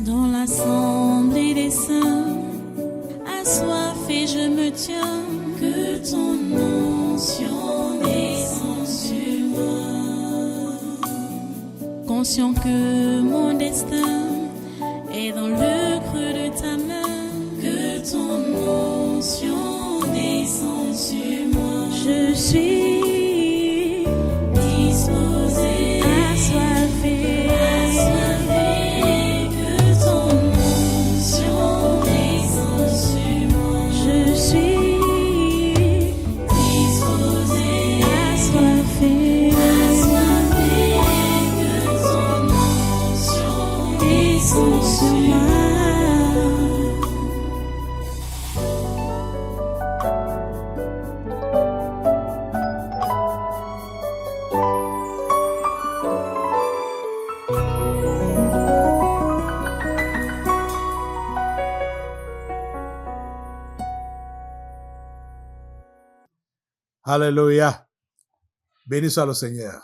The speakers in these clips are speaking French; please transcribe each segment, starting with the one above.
Dans l'assemblée des saints, assoiffé je me tiens, que ton onction descende sur moi. Conscient que mon destin est dans le creux de ta main, que ton onction descende sur moi. Je suis disposé, assoiffé, que ton onction descende sur moi. Je suis disposé, assoiffé, que ton onction descende sur moi. Alléluia. Béni soit le Seigneur.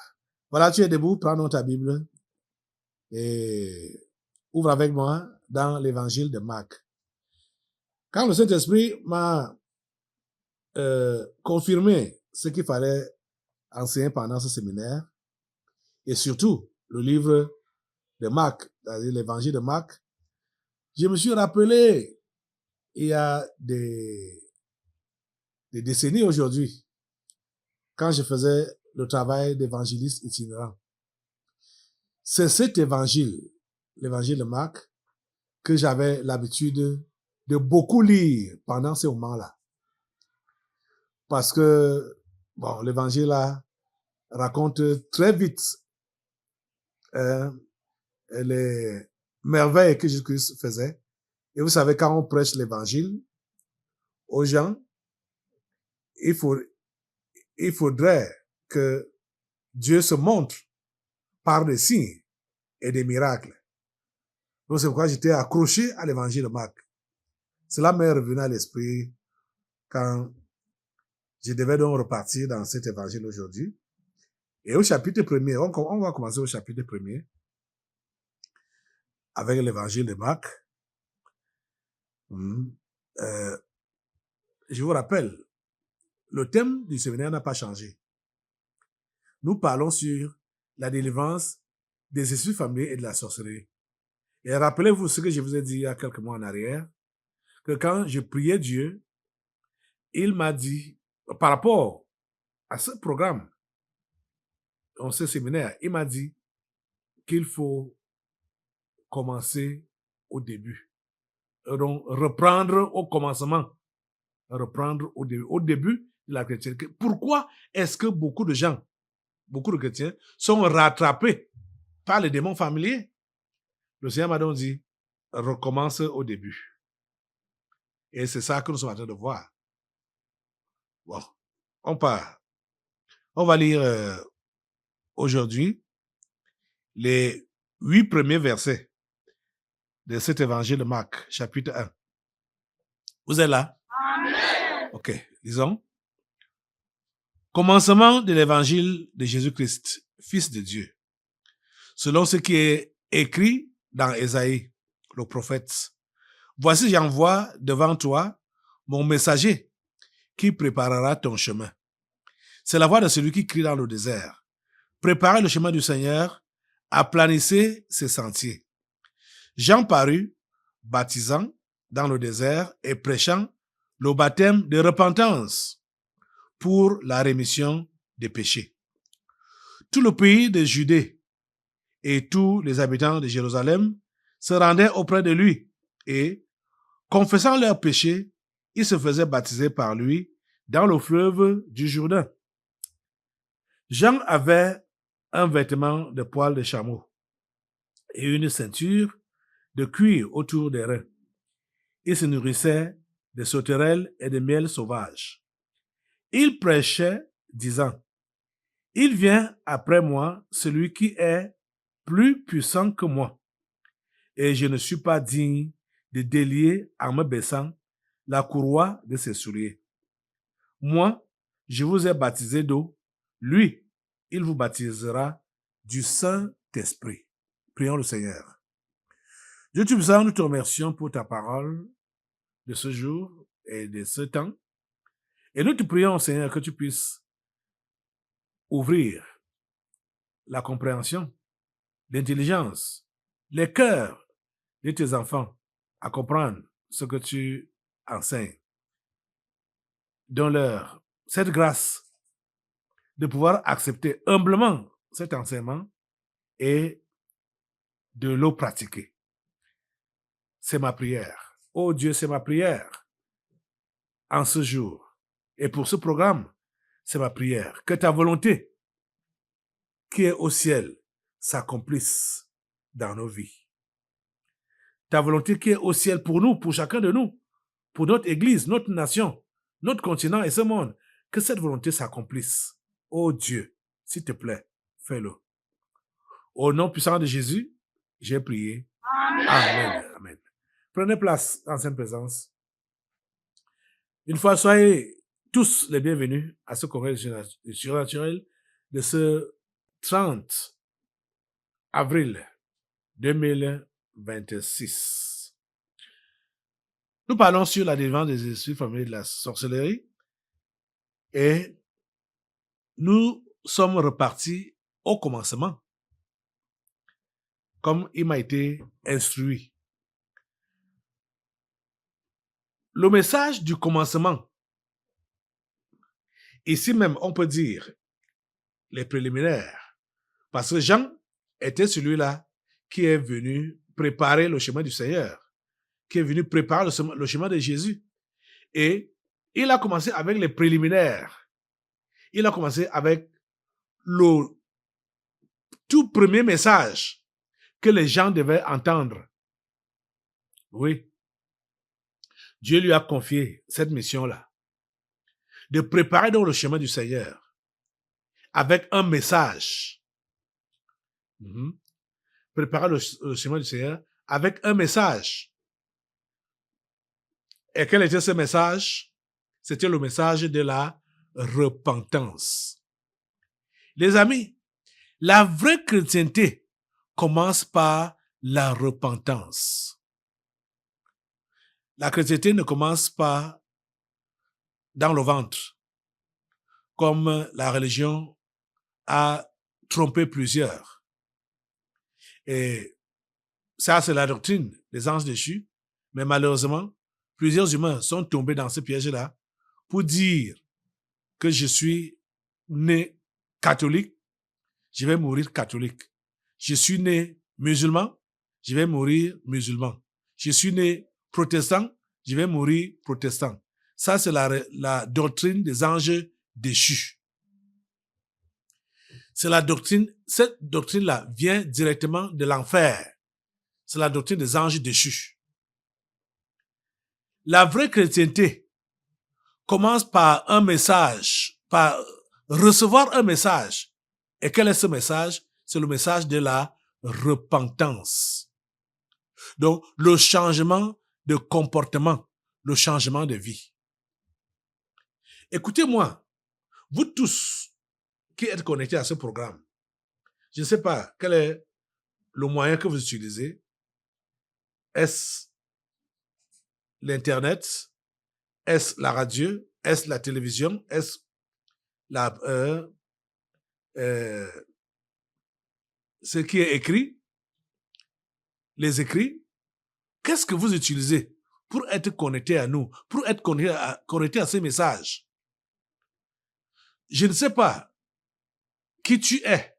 Voilà, tu es debout, prends donc ta Bible et ouvre avec moi dans l'évangile de Marc. Quand le Saint-Esprit m'a confirmé ce qu'il fallait enseigner pendant ce séminaire, et surtout le livre de Marc, c'est-à-dire l'évangile de Marc, je me suis rappelé il y a des décennies aujourd'hui, quand je faisais le travail d'évangéliste itinérant. C'est cet évangile, l'évangile de Marc, que j'avais l'habitude de beaucoup lire pendant ces moments-là. Parce que, bon, l'évangile là raconte très vite les merveilles que Jésus-Christ faisait. Et vous savez, quand on prêche l'évangile aux gens, il faudrait que Dieu se montre par des signes et des miracles. Donc c'est pourquoi j'étais accroché à l'évangile de Marc. Cela m'est revenu à l'esprit quand je devais donc repartir dans cet évangile aujourd'hui. Et au chapitre 1er, on va commencer au chapitre 1er avec l'évangile de Marc. Je vous rappelle, le thème du séminaire n'a pas changé. Nous parlons sur la délivrance des esprits familiers et de la sorcellerie. Et rappelez-vous ce que je vous ai dit il y a quelques mois en arrière, que quand je priais Dieu, il m'a dit, par rapport à ce programme, dans ce séminaire, il m'a dit qu'il faut commencer au début. Donc, reprendre au commencement. Reprendre au début. Au début de la chrétienté. Pourquoi est-ce que beaucoup de gens, beaucoup de chrétiens, sont rattrapés par les démons familiers? Le Seigneur m'a donc dit, recommence au début. Et c'est ça que nous sommes en train de voir. Bon, on part. On va lire aujourd'hui les 8 premiers versets de cet évangile de Marc, chapitre 1. Vous êtes là? Amen. Ok, lisons. Commencement de l'évangile de Jésus-Christ, Fils de Dieu, selon ce qui est écrit dans Ésaïe, le prophète. Voici, j'envoie devant toi mon messager qui préparera ton chemin. C'est la voix de celui qui crie dans le désert. Préparez le chemin du Seigneur, aplanissez ses sentiers. Jean parut, baptisant dans le désert et prêchant le baptême de repentance pour la rémission des péchés. Tout le pays de Judée et tous les habitants de Jérusalem se rendaient auprès de lui et, confessant leurs péchés, ils se faisaient baptiser par lui dans le fleuve du Jourdain. Jean avait un vêtement de poil de chameau et une ceinture de cuir autour des reins. Il se nourrissait de sauterelles et de miel sauvage. Il prêchait, disant, « Il vient après moi celui qui est plus puissant que moi, et je ne suis pas digne de délier en me baissant la courroie de ses souliers. Moi, je vous ai baptisé d'eau, lui, il vous baptisera du Saint-Esprit. » Prions le Seigneur. Dieu Tout-Puissant, nous te remercions pour ta parole de ce jour et de ce temps. Et nous te prions, Seigneur, que tu puisses ouvrir la compréhension, l'intelligence, les cœurs de tes enfants à comprendre ce que tu enseignes. Donne-leur cette grâce de pouvoir accepter humblement cet enseignement et de le pratiquer. C'est ma prière. Oh Dieu, c'est ma prière en ce jour. Et pour ce programme, c'est ma prière. Que ta volonté qui est au ciel s'accomplisse dans nos vies. Ta volonté qui est au ciel pour nous, pour chacun de nous, pour notre Église, notre nation, notre continent et ce monde, que cette volonté s'accomplisse. Oh Dieu, s'il te plaît, fais-le. Au nom puissant de Jésus, j'ai prié. Amen. Amen. Prenez place en sa présence. Une fois, soyez tous les bienvenus à ce congrès surnaturel de ce 30 avril 2026. Nous parlons sur la délivrance des esprits familiers de la sorcellerie et nous sommes repartis au commencement, comme il m'a été instruit. Le message du commencement, ici même on peut dire les préliminaires, parce que Jean était celui-là qui est venu préparer le chemin du Seigneur, qui est venu préparer le chemin de Jésus. Et il a commencé avec les préliminaires. Il a commencé avec le tout premier message que les gens devaient entendre. Oui. Dieu lui a confié cette mission-là, de préparer donc le chemin du Seigneur avec un message. Préparer le chemin du Seigneur avec un message. Et quel était ce message? C'était le message de la repentance. Les amis, la vraie chrétienté commence par la repentance. La chrétienté ne commence pas dans le ventre, comme la religion a trompé plusieurs. Et ça, c'est la doctrine des anges déchus. Mais malheureusement, plusieurs humains sont tombés dans ce piège-là pour dire que je suis né catholique, je vais mourir catholique. Je suis né musulman, je vais mourir musulman. Je suis né protestant, je vais mourir protestant. Ça, c'est la doctrine des anges déchus. C'est la doctrine, cette doctrine-là vient directement de l'enfer. C'est la doctrine des anges déchus. La vraie chrétienté commence par un message, par recevoir un message. Et quel est ce message? C'est le message de la repentance. Donc, le changement de comportement, le changement de vie. Écoutez-moi, vous tous qui êtes connectés à ce programme, je ne sais pas quel est le moyen que vous utilisez. Est-ce l'Internet? Est-ce la radio? Est-ce la télévision? Est-ce ce qui est écrit? Les écrits? Qu'est-ce que vous utilisez pour être connecté à nous, pour être connecté à ces messages? Je ne sais pas qui tu es.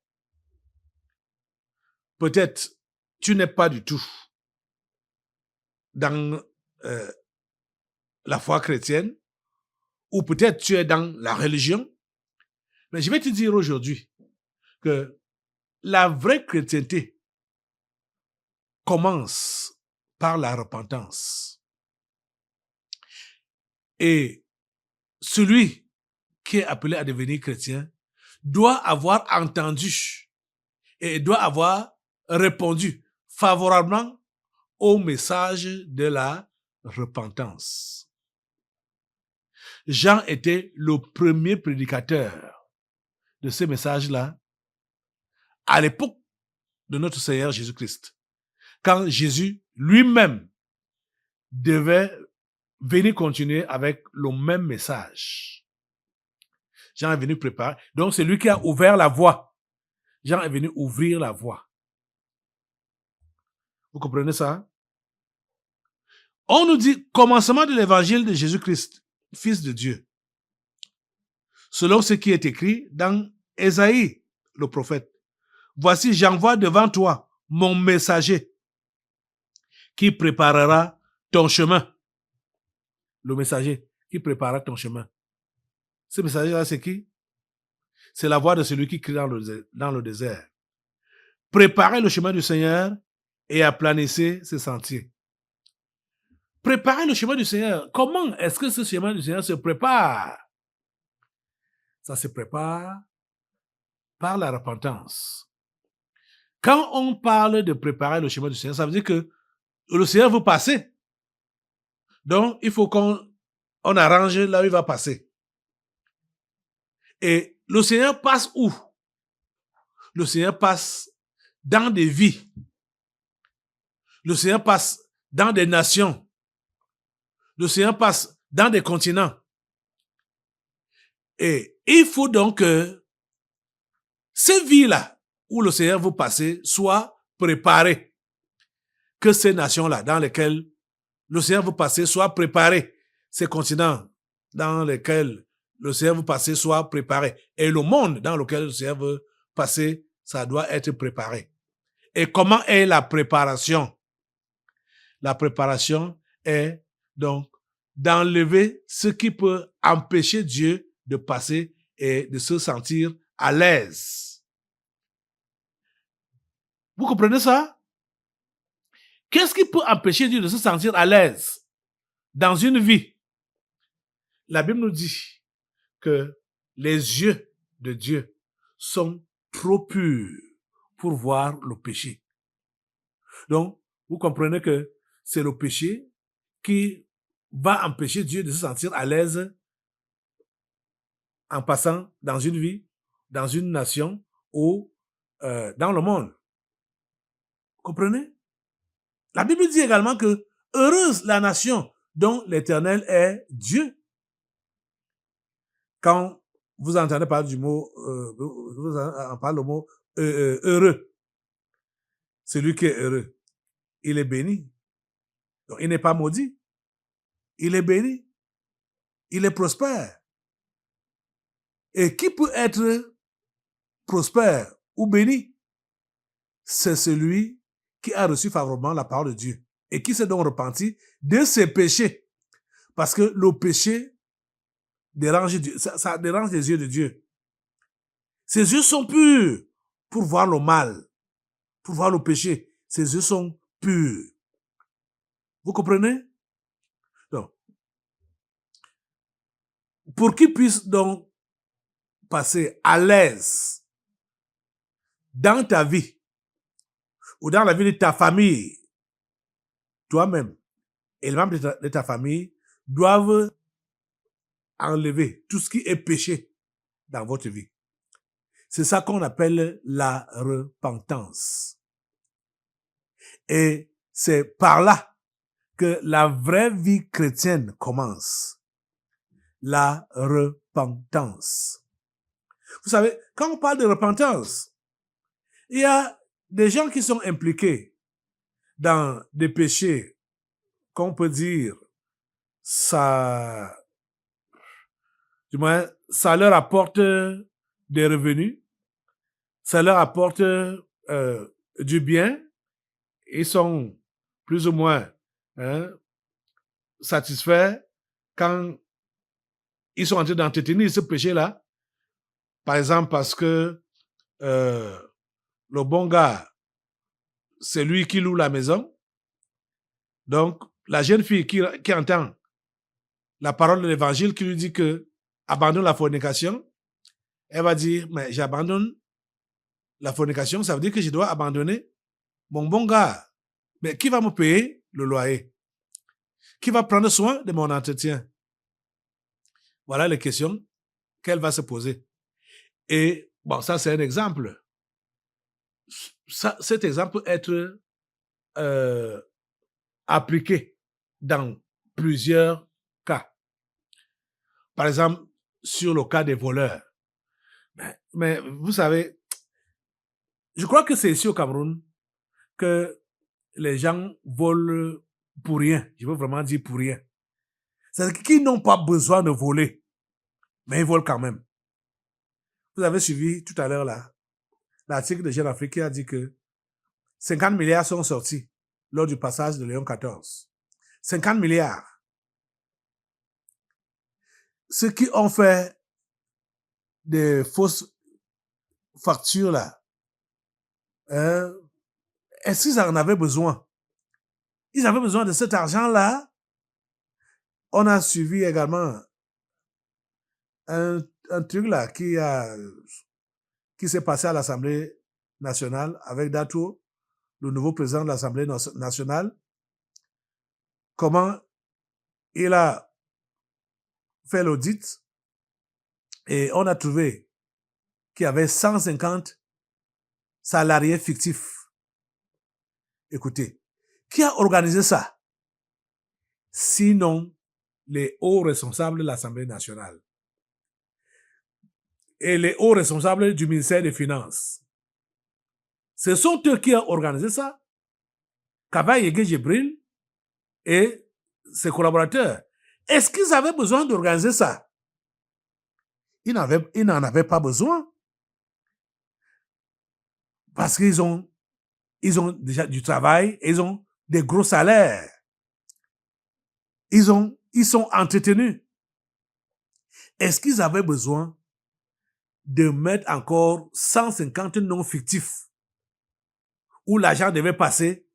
Peut-être tu n'es pas du tout dans la foi chrétienne, ou peut-être tu es dans la religion. Mais je vais te dire aujourd'hui que la vraie chrétienté commence par la repentance. Et celui qui est appelé à devenir chrétien doit avoir entendu et doit avoir répondu favorablement au message de la repentance. Jean était le premier prédicateur de ce message-là à l'époque de notre Seigneur Jésus-Christ. Quand Jésus lui-même devait venir continuer avec le même message. Jean est venu préparer. Donc, c'est lui qui a ouvert la voie. Jean est venu ouvrir la voie. Vous comprenez ça? On nous dit, commencement de l'évangile de Jésus-Christ, Fils de Dieu. Selon ce qui est écrit dans Ésaïe, le prophète. Voici, j'envoie devant toi mon messager qui préparera ton chemin. Le messager qui préparera ton chemin. Ce messager-là, c'est qui? C'est la voix de celui qui crie dans le désert. Préparez le chemin du Seigneur et aplanissez ses sentiers. Préparez le chemin du Seigneur. Comment est-ce que ce chemin du Seigneur se prépare? Ça se prépare par la repentance. Quand on parle de préparer le chemin du Seigneur, ça veut dire que le Seigneur veut passer. Donc, il faut qu'on arrange là où il va passer. Et le Seigneur passe où? Le Seigneur passe dans des vies. Le Seigneur passe dans des nations. Le Seigneur passe dans des continents. Et il faut donc que ces vies-là où le Seigneur veut passer soient préparées. Que ces nations-là dans lesquelles le Seigneur veut passer soient préparées. Ces continents dans lesquels le Seigneur veut passer soient préparés. Et le monde dans lequel le Seigneur veut passer, ça doit être préparé. Et comment est la préparation? La préparation est donc d'enlever ce qui peut empêcher Dieu de passer et de se sentir à l'aise. Vous comprenez ça? Qu'est-ce qui peut empêcher Dieu de se sentir à l'aise dans une vie? La Bible nous dit que les yeux de Dieu sont trop purs pour voir le péché. Donc, vous comprenez que c'est le péché qui va empêcher Dieu de se sentir à l'aise en passant dans une vie, dans une nation ou dans le monde. Vous comprenez? La Bible dit également que heureuse la nation dont l'Éternel est Dieu. Quand vous entendez parler du mot, on parle le mot heureux. Celui qui est heureux, il est béni. Donc, il n'est pas maudit. Il est béni. Il est prospère. Et qui peut être prospère ou béni? C'est celui qui a reçu favorablement la parole de Dieu et qui s'est donc repenti de ses péchés. Parce que le péché dérange Dieu, ça dérange les yeux de Dieu. Ses yeux sont purs pour voir le mal, pour voir le péché. Ses yeux sont purs. Vous comprenez? Donc, pour qu'il puisse donc passer à l'aise dans ta vie ou dans la vie de ta famille, toi-même et les membres de ta famille doivent enlever tout ce qui est péché dans votre vie. C'est ça qu'on appelle la repentance. Et c'est par là que la vraie vie chrétienne commence. La repentance. Vous savez, quand on parle de repentance, il y a des gens qui sont impliqués dans des péchés qu'on peut dire, ça, du moins, ça leur apporte des revenus, ça leur apporte du bien, ils sont plus ou moins satisfaits quand ils sont en train d'entretenir ce péché-là. Par exemple, parce que le bon gars, c'est lui qui loue la maison. Donc, la jeune fille qui entend la parole de l'évangile qui lui dit que abandonne la fornication, elle va dire, mais j'abandonne la fornication, ça veut dire que je dois abandonner mon bon gars. Mais qui va me payer le loyer? Qui va prendre soin de mon entretien? Voilà les questions qu'elle va se poser. Et bon, ça c'est un exemple. Cet exemple peut être appliquée dans plusieurs cas. Par exemple, sur le cas des voleurs. Mais vous savez, je crois que c'est ici au Cameroun que les gens volent pour rien. Je veux vraiment dire pour rien. C'est-à-dire qu'ils n'ont pas besoin de voler, mais ils volent quand même. Vous avez suivi tout à l'heure là, l'article de Jeune Afrique qui a dit que 50 milliards sont sortis lors du passage de Léon XIV. 50 milliards. Ceux qui ont fait des fausses factures là, est-ce qu'ils en avaient besoin? Ils avaient besoin de cet argent-là. On a suivi également un truc là qui s'est passé à l'Assemblée nationale avec Dato, le nouveau président de l'Assemblée nationale. Comment il a fait l'audit et on a trouvé qu'il y avait 150 salariés fictifs. Écoutez, qui a organisé ça? Sinon, les hauts responsables de l'Assemblée nationale et les hauts responsables du ministère des Finances. Ce sont eux qui ont organisé ça. Kaba Yege Jibril et ses collaborateurs. Est-ce qu'ils avaient besoin d'organiser ça? Ils n'en avaient pas besoin. Parce qu'ils ont déjà du travail, ils ont des gros salaires. Ils sont entretenus. Est-ce qu'ils avaient besoin de mettre encore 150 noms fictifs où l'argent devait passer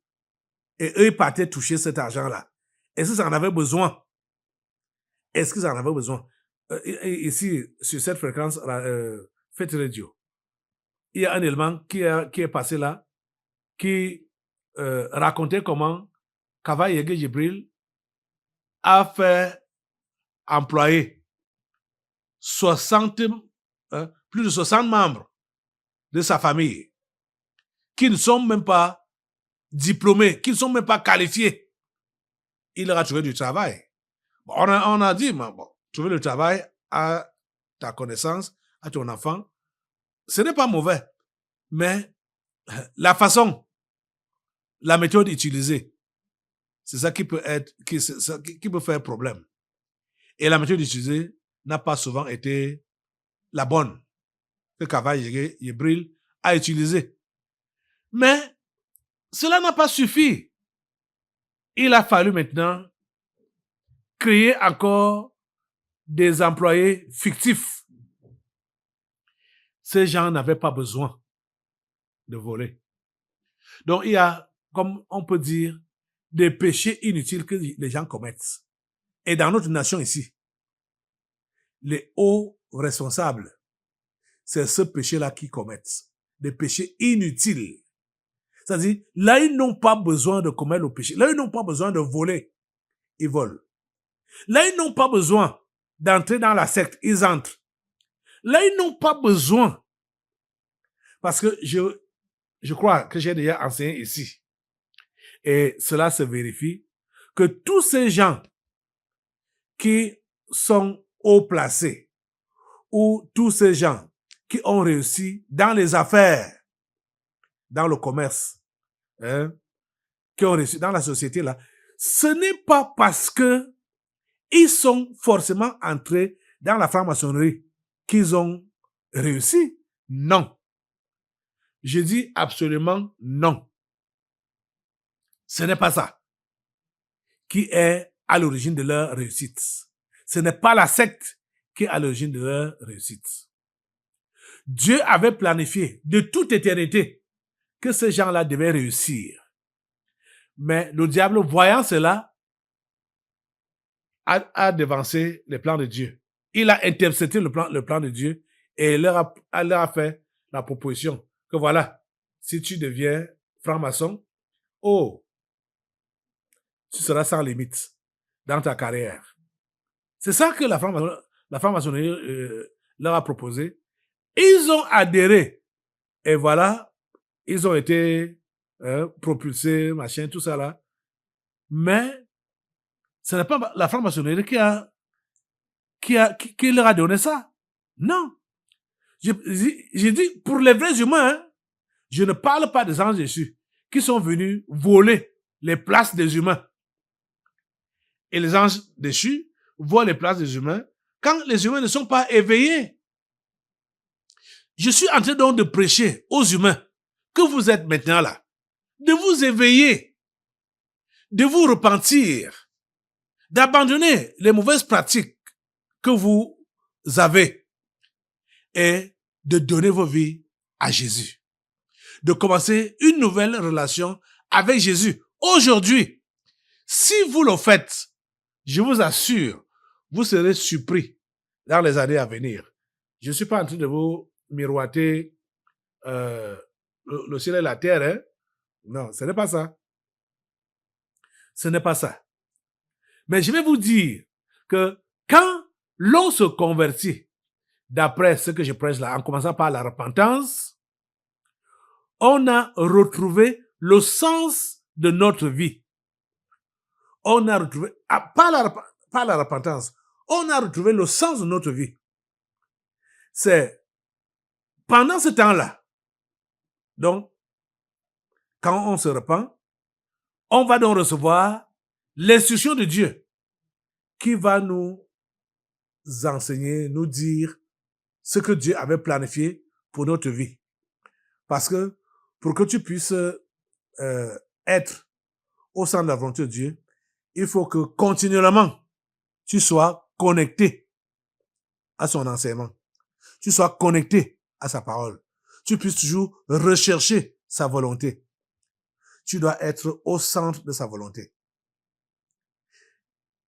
et eux partaient toucher cet argent-là? Est-ce qu'ils en avaient besoin? Est-ce qu'ils en avaient besoin? Ici, sur cette fréquence, Fête Radio, il y a un élément qui est passé là, qui racontait comment Kaba Yege Jibril a fait employer plus de 60 membres de sa famille qui ne sont même pas diplômés, qui ne sont même pas qualifiés. Il leur a trouvé du travail. Bon, on a dit, bon, trouver le travail à ta connaissance, à ton enfant, ce n'est pas mauvais. Mais la façon, la méthode utilisée, c'est ça qui peut faire problème. Et la méthode utilisée n'a pas souvent été la bonne que Kaba Yege Jibril a utilisée. Mais cela n'a pas suffi. Il a fallu maintenant créer encore des employés fictifs. Ces gens n'avaient pas besoin de voler. Donc il y a, comme on peut dire, des péchés inutiles que les gens commettent. Et dans notre nation ici, les hauts responsables, c'est ce péché-là qu'ils commettent. Des péchés inutiles. C'est-à-dire, là, ils n'ont pas besoin de commettre le péché. Là, ils n'ont pas besoin de voler. Ils volent. Là, ils n'ont pas besoin d'entrer dans la secte. Ils entrent. Là, ils n'ont pas besoin. Parce que je crois que j'ai déjà enseigné ici. Et cela se vérifie que tous ces gens qui sont haut placés ou tous ces gens qui ont réussi dans les affaires, dans le commerce, qui ont réussi dans la société là, ce n'est pas parce que ils sont forcément entrés dans la franc-maçonnerie qu'ils ont réussi. Non. Je dis absolument non. Ce n'est pas ça qui est à l'origine de leur réussite. Ce n'est pas la secte qui est à l'origine de leur réussite. Dieu avait planifié de toute éternité que ces gens-là devaient réussir. Mais le diable, voyant cela, a devancé les plans de Dieu. Il a intercepté le plan de Dieu et il leur a fait la proposition que voilà, si tu deviens franc-maçon, tu seras sans limite dans ta carrière. C'est ça que la franc-maçonnerie leur a proposé. Ils ont adhéré. Et voilà, ils ont été propulsés, machin, tout ça là. Mais ce n'est pas la franc-maçonnerie qui leur a donné ça. Non. J'ai dit, pour les vrais humains, hein, je ne parle pas des anges déchus qui sont venus voler les places des humains. Et les anges déchus volent les places des humains quand les humains ne sont pas éveillés. Je suis en train donc de prêcher aux humains que vous êtes maintenant là, de vous éveiller, de vous repentir, d'abandonner les mauvaises pratiques que vous avez et de donner vos vies à Jésus. De commencer une nouvelle relation avec Jésus. Aujourd'hui, si vous le faites, je vous assure, vous serez surpris dans les années à venir. Je ne suis pas en train de vous miroiter le ciel et la terre. Hein? Non, ce n'est pas ça. Ce n'est pas ça. Mais je vais vous dire que quand l'on se convertit, d'après ce que je prêche là, en commençant par la repentance, on a retrouvé le sens de notre vie. On a retrouvé, par la repentance, on a retrouvé le sens de notre vie. C'est pendant ce temps-là, donc, quand on se repent, on va donc recevoir l'instruction de Dieu qui va nous enseigner, nous dire ce que Dieu avait planifié pour notre vie. Parce que pour que tu puisses être au centre de la volonté de Dieu, il faut que continuellement tu sois connecté à son enseignement. Tu sois connecté à sa parole. Tu puisses toujours rechercher sa volonté. Tu dois être au centre de sa volonté.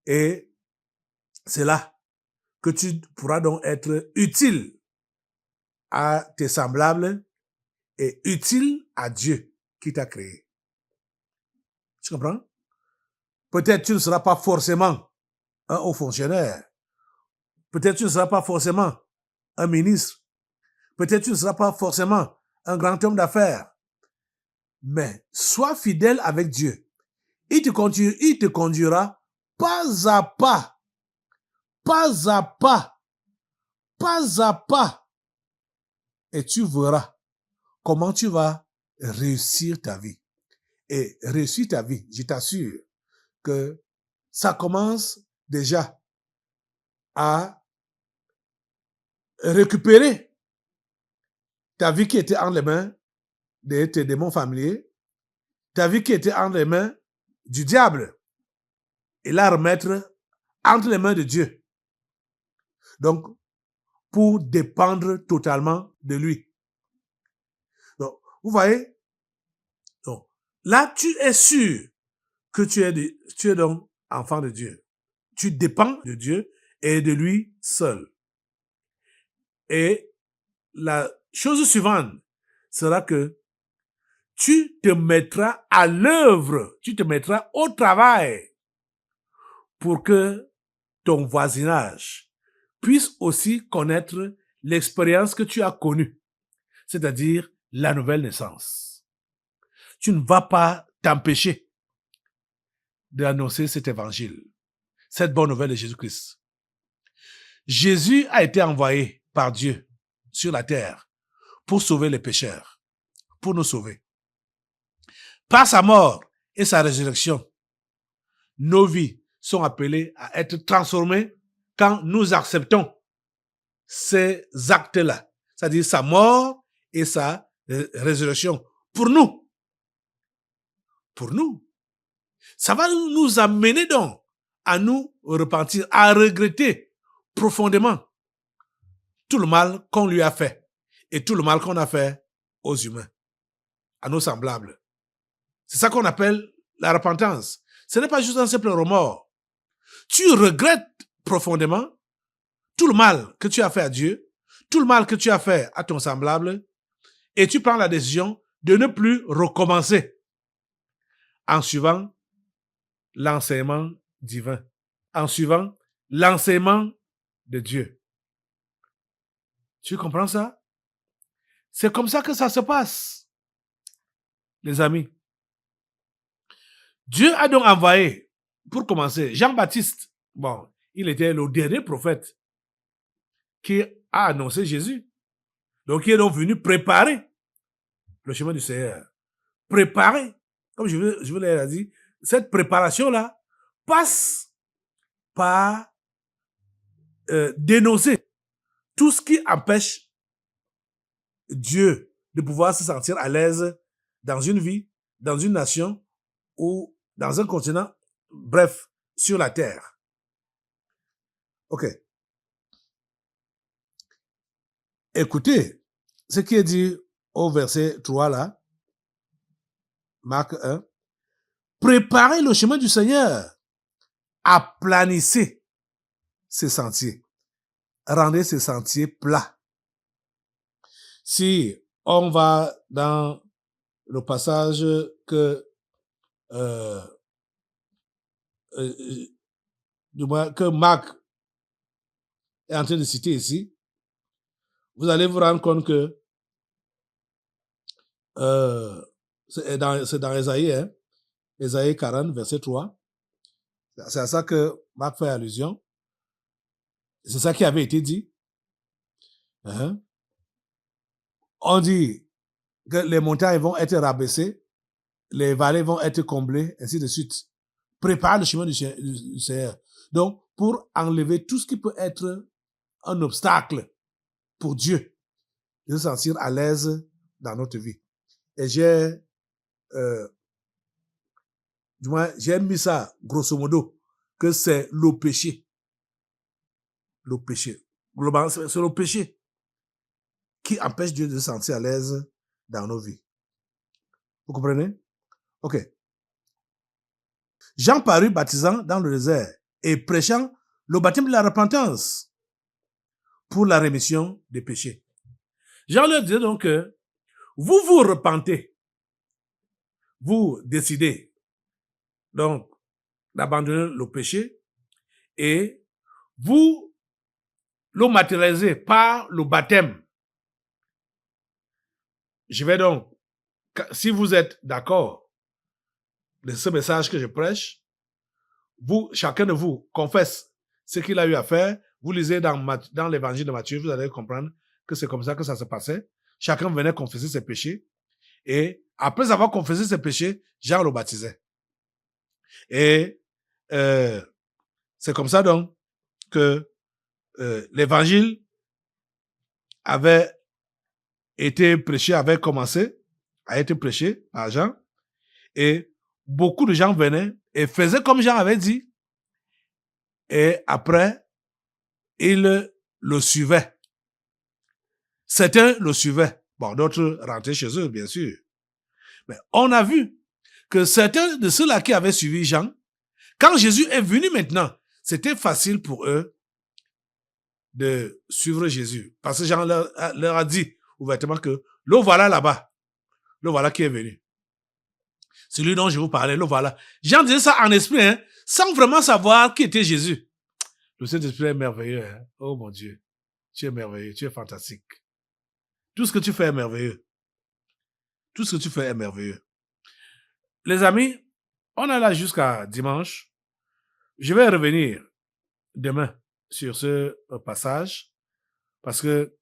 Et c'est là que tu pourras donc être utile à tes semblables et utile à Dieu qui t'a créé. Tu comprends? Peut-être tu ne seras pas forcément un haut fonctionnaire. Peut-être tu ne seras pas forcément un ministre. Peut-être tu ne seras pas forcément un grand homme d'affaires. Mais sois fidèle avec Dieu. Il te conduira pas à pas, pas à pas, pas à pas. Et tu verras comment tu vas réussir ta vie. Et réussir ta vie, je t'assure que ça commence déjà à récupérer ta vie qui était entre les mains de tes démons familiers, ta vie qui était entre les mains du diable, et la remettre entre les mains de Dieu. Donc, pour dépendre totalement de lui. Donc, vous voyez, donc, là, tu es sûr que tu es donc enfant de Dieu. Tu dépends de Dieu et de lui seul. Et la chose suivante sera que tu te mettras à l'œuvre, tu te mettras au travail pour que ton voisinage puisse aussi connaître l'expérience que tu as connue, c'est-à-dire la nouvelle naissance. Tu ne vas pas t'empêcher d'annoncer cet évangile, cette bonne nouvelle de Jésus-Christ. Jésus a été envoyé par Dieu sur la terre pour sauver les pécheurs, pour nous sauver. Par sa mort et sa résurrection, nos vies sont appelées à être transformées quand nous acceptons ces actes-là, c'est-à-dire sa mort et sa résurrection pour nous. Pour nous. Ça va nous amener donc à nous repentir, à regretter profondément tout le mal qu'on lui a fait et tout le mal qu'on a fait aux humains, à nos semblables. C'est ça qu'on appelle la repentance. Ce n'est pas juste un simple remords. Tu regrettes profondément tout le mal que tu as fait à Dieu, tout le mal que tu as fait à ton semblable, et tu prends la décision de ne plus recommencer en suivant l'enseignement divin, en suivant l'enseignement de Dieu. Tu comprends ça? C'est comme ça que ça se passe, les amis. Dieu a donc envoyé, pour commencer, Jean-Baptiste. Bon, il était le dernier prophète qui a annoncé Jésus. Donc, il est donc venu préparer le chemin du Seigneur. Préparer, comme je vous l'ai dit, cette préparation-là passe par dénoncer tout ce qui empêche Dieu de pouvoir se sentir à l'aise dans une vie, dans une nation ou dans un continent, bref, sur la terre. Ok. Écoutez ce qui est dit au verset 3 là, Marc 1. Préparez le chemin du Seigneur, aplanissez ses sentiers, rendez ses sentiers plats. Si on va dans le passage que Marc est en train de citer ici, vous allez vous rendre compte que c'est dans Ésaïe, hein, Ésaïe 40, verset 3. C'est à ça que Marc fait allusion. C'est ça qui avait été dit. Hein? On dit que les montagnes vont être rabaissées, les vallées vont être comblées, ainsi de suite. Prépare le chemin du Seigneur. Donc, pour enlever tout ce qui peut être un obstacle pour Dieu, de se sentir à l'aise dans notre vie. Et j'ai mis ça, grosso modo, que c'est le péché. Le péché. Globalement, c'est le péché qui empêche Dieu de se sentir à l'aise dans nos vies. Vous comprenez? Ok. Jean parut baptisant dans le désert et prêchant le baptême de la repentance pour la rémission des péchés. Jean leur disait donc que vous vous repentez, vous décidez donc d'abandonner le péché et vous le matérialisez par le baptême. Je vais donc, si vous êtes d'accord de ce message que je prêche, chacun de vous confesse ce qu'il a eu à faire. Vous lisez dans l'évangile de Matthieu, vous allez comprendre que c'est comme ça que ça se passait. Chacun venait confesser ses péchés. Et après avoir confessé ses péchés, Jean le baptisait. Et c'est comme ça donc que l'évangile avait été prêché, a été prêché par Jean. Et beaucoup de gens venaient et faisaient comme Jean avait dit. Et après, ils le suivaient. Certains le suivaient. Bon, d'autres rentraient chez eux, bien sûr. Mais on a vu que certains de ceux-là qui avaient suivi Jean, quand Jésus est venu maintenant, c'était facile pour eux de suivre Jésus. Parce que Jean leur a dit ouvertement que le voilà là-bas. Le voilà qui est venu. Celui dont je vous parlais, le voilà. Jean disait ça en esprit, hein, sans vraiment savoir qui était Jésus. Le Saint-Esprit est merveilleux. Hein? Oh mon Dieu, tu es merveilleux, tu es fantastique. Tout ce que tu fais est merveilleux. Tout ce que tu fais est merveilleux. Les amis, on est là jusqu'à dimanche. Je vais revenir demain sur ce passage parce que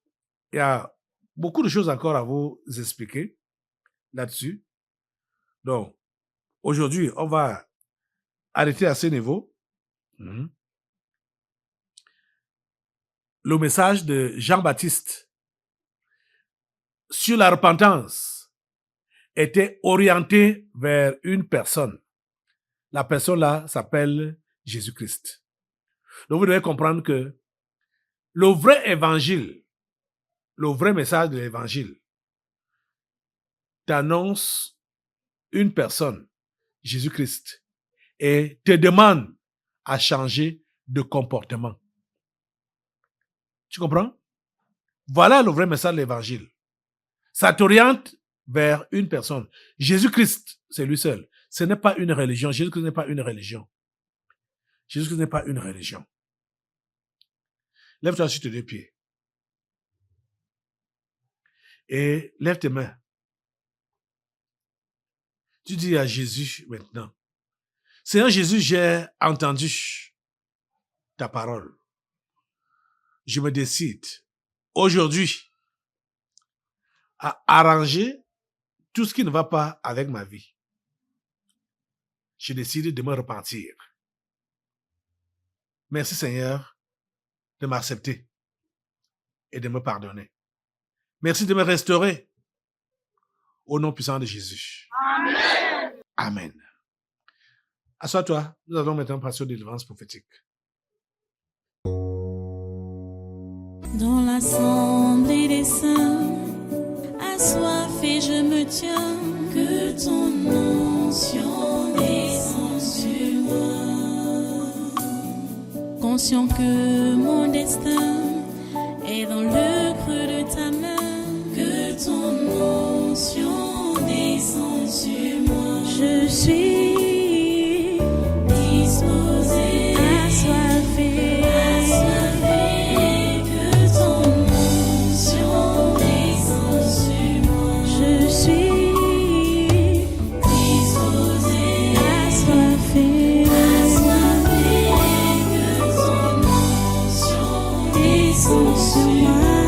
il y a beaucoup de choses encore à vous expliquer là-dessus. Donc, aujourd'hui, on va arrêter à ce niveau. Le message de Jean-Baptiste sur la repentance était orienté vers une personne. La personne-là s'appelle Jésus-Christ. Donc, vous devez comprendre que le vrai évangile, le vrai message de l'évangile, t'annonce une personne, Jésus-Christ, et te demande à changer de comportement. Tu comprends? Voilà le vrai message de l'évangile. Ça t'oriente vers une personne. Jésus-Christ, c'est lui seul. Ce n'est pas une religion. Jésus-Christ n'est pas une religion. Jésus-Christ n'est pas une religion. Lève-toi sur tes deux pieds. Et lève tes mains. Tu dis à Jésus maintenant, Seigneur Jésus, j'ai entendu ta parole. Je me décide aujourd'hui à arranger tout ce qui ne va pas avec ma vie. Je décide de me repentir. Merci Seigneur de m'accepter et de me pardonner. Merci de me restaurer. Au nom puissant de Jésus. Amen. Amen. Assois-toi. Nous allons maintenant passer aux délivrances prophétiques. Dans l'assemblée des saints, assoiffé je me tiens, que ton onction descende sur moi. Conscient que mon destin est dans le creux de ta main, que ton onction descende sur moi. Je suis disposé, assoiffé, que ton onction descende sur moi. Je suis disposé, assoiffé, que ton onction descende sur moi.